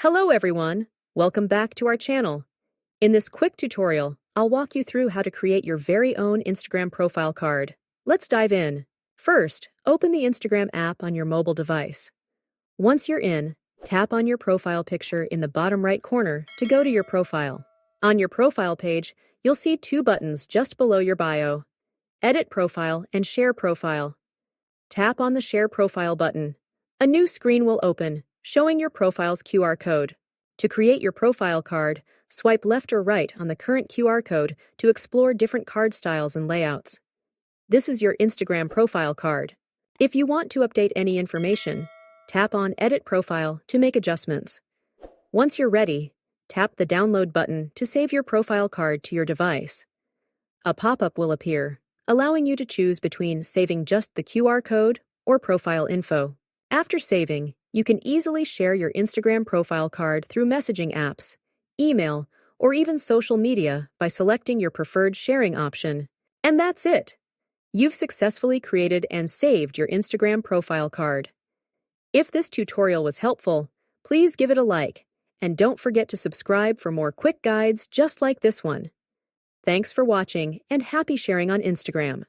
Hello everyone! Welcome back to our channel. In this quick tutorial, I'll walk you through how to create your very own Instagram profile card. Let's dive in. First, open the Instagram app on your mobile device. Once you're in, tap on your profile picture in the bottom right corner to go to your profile. On your profile page, you'll see two buttons just below your bio: Edit Profile and Share Profile. Tap on the Share Profile button. A new screen will open, showing your profile's QR code. To create your profile card, swipe left or right on the current QR code to explore different card styles and layouts. This is your Instagram profile card. If you want to update any information, tap on Edit Profile to make adjustments. Once you're ready, tap the Download button to save your profile card to your device. A pop-up will appear, allowing you to choose between saving just the QR code or profile info. After saving, you can easily share your Instagram profile card through messaging apps, email, or even social media by selecting your preferred sharing option. And that's it! You've successfully created and saved your Instagram profile card. If this tutorial was helpful, please give it a like, and don't forget to subscribe for more quick guides just like this one. Thanks for watching, and happy sharing on Instagram!